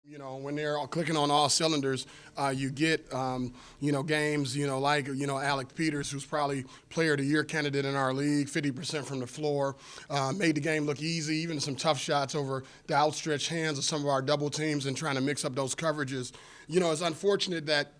When they're all clicking on all cylinders, you get, games, like, Alec Peters, who's probably player of the year candidate in our league, 50% from the floor, made the game look easy, even some tough shots over the outstretched hands of some of our double teams and trying to mix up those coverages. It's unfortunate that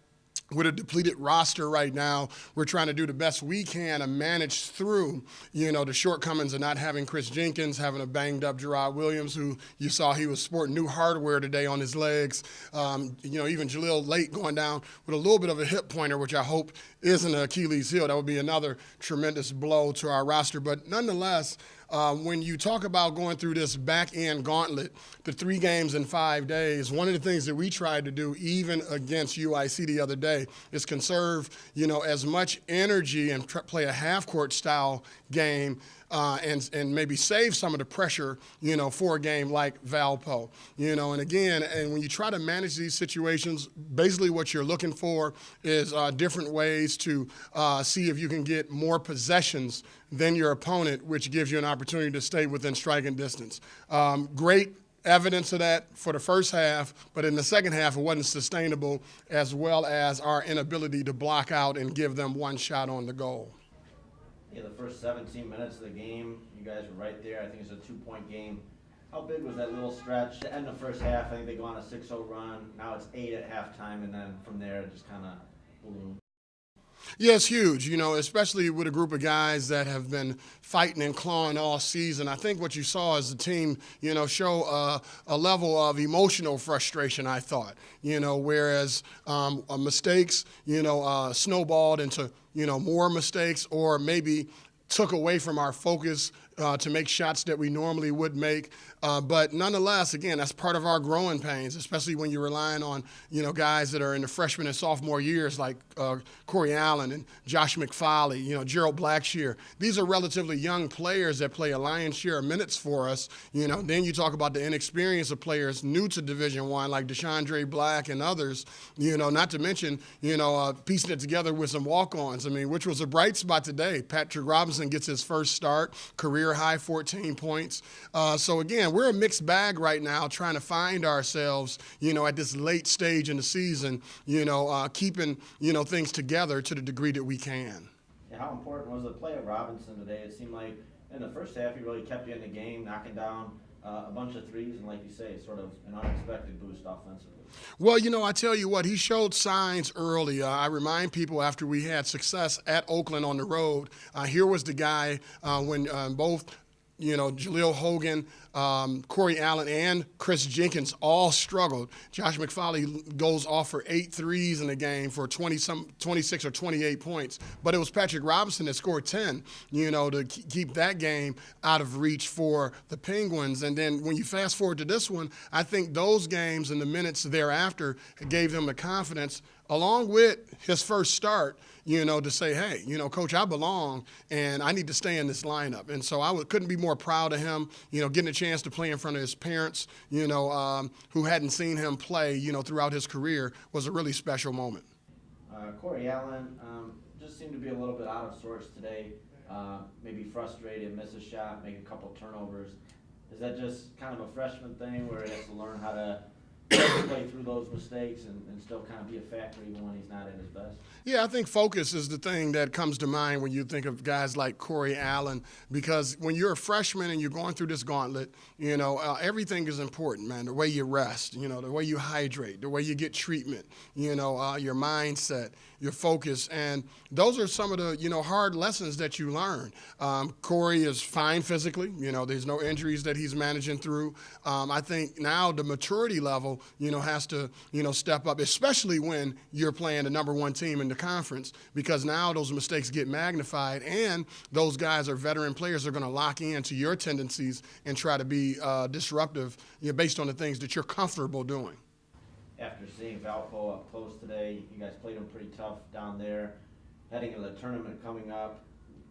with a depleted roster right now, we're trying to do the best we can to manage through, the shortcomings of not having Chris Jenkins, having a banged-up Gerard Williams, who you saw he was sporting new hardware today on his legs. Even Jaleel Late going down with a little bit of a hip pointer, which I hope isn't an Achilles heel. That would be another tremendous blow to our roster. But nonetheless, when you talk about going through this back-end gauntlet, the 3 games in 5 days, one of the things that we tried to do, even against UIC the other day, is conserve, as much energy and play a half-court style game and maybe save some of the pressure, for a game like Valpo. And again, when you try to manage these situations, basically what you're looking for is different ways to see if you can get more possessions than your opponent, which gives you an opportunity to stay within striking distance. Great evidence of that for the first half, but in the second half it wasn't sustainable, as well as our inability to block out and give them one shot on the goal. Yeah, the first 17 minutes of the game, you guys were right there. I think it's a 2-point game. How big was that little stretch? To end the first half, I think they go on a 6-0 run. Now it's 8 at halftime, and then from there it just kind of ballooned. Yeah, it's huge, especially with a group of guys that have been fighting and clawing all season. I think what you saw is the team, show a level of emotional frustration, I thought, whereas mistakes, snowballed into, more mistakes, or maybe took away from our focus to make shots that we normally would make. But nonetheless, again, that's part of our growing pains, especially when you're relying on, guys that are in the freshman and sophomore years like Corey Allen and Josh McFarley, Gerald Blackshear. These are relatively young players that play a lion's share of minutes for us. Then you talk about the inexperience of players new to Division I like DeShondre Black and others, not to mention, piecing it together with some walk-ons, which was a bright spot today. Patrick Robinson gets his first start, career high 14 points. So again, we're a mixed bag right now, trying to find ourselves, at this late stage in the season, keeping, things together to the degree that we can. Yeah, how important was the play of Robinson today? It seemed like in the first half he really kept you in the game, knocking down a bunch of threes, and like you say, sort of an unexpected boost offensively. Well, I tell you what, he showed signs early. I remind people after we had success at Oakland on the road, here was the guy when both Jaleel Hogan, Corey Allen, and Chris Jenkins all struggled. Josh McFarley goes off for 8 threes in the game for 26 or 28 points. But it was Patrick Robinson that scored 10, to keep that game out of reach for the Penguins. And then when you fast forward to this one, I think those games and the minutes thereafter gave them the confidence, along with his first start, to say, hey, Coach, I belong, and I need to stay in this lineup. And so I couldn't be more proud of him, getting a chance to play in front of his parents, who hadn't seen him play, throughout his career, was a really special moment. Corey Allen just seemed to be a little bit out of sorts today, maybe frustrated, miss a shot, make a couple turnovers. Is that just kind of a freshman thing where he has to learn how to play through those mistakes and still kind of be a factor even when he's not at his best? Yeah, I think focus is the thing that comes to mind when you think of guys like Corey Allen, because when you're a freshman and you're going through this gauntlet, everything is important, man. The way you rest, the way you hydrate, the way you get treatment, your mindset, your focus. And those are some of the, hard lessons that you learn. Corey is fine physically. There's no injuries that he's managing through. I think now the maturity level, has to, step up, especially when you're playing the number 1 team in the conference, because now those mistakes get magnified, and those guys are veteran players that are going to lock into your tendencies and try to be disruptive, based on the things that you're comfortable doing. After seeing Valpo up close today, you guys played them pretty tough down there. Heading into the tournament coming up,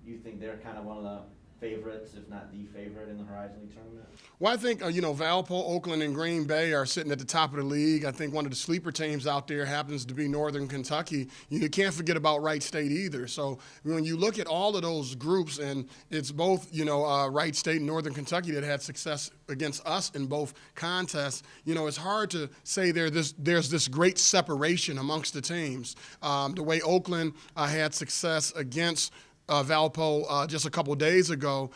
you think they're kind of one of the favorites, if not the favorite, in the Horizon League tournament? Well, I think, Valpo, Oakland, and Green Bay are sitting at the top of the league. I think one of the sleeper teams out there happens to be Northern Kentucky. You can't forget about Wright State either. So when you look at all of those groups, and it's both, Wright State and Northern Kentucky that had success against us in both contests, it's hard to say there's this great separation amongst the teams. The way Oakland had success against Valpo just a couple days ago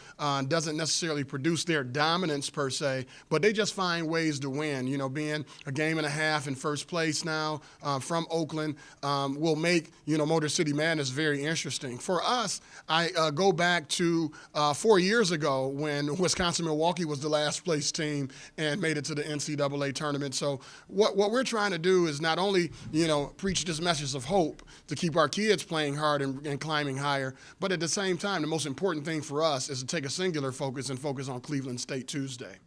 doesn't necessarily produce their dominance per se, but they just find ways to win. Being a game and a half in first place now from Oakland will make, Motor City Madness very interesting. For us, I go back to 4 years ago when Wisconsin-Milwaukee was the last place team and made it to the NCAA tournament. So what we're trying to do is not only, preach this message of hope to keep our kids playing hard and climbing higher, but at the same time, the most important thing for us is to take a singular focus and focus on Cleveland State Tuesday.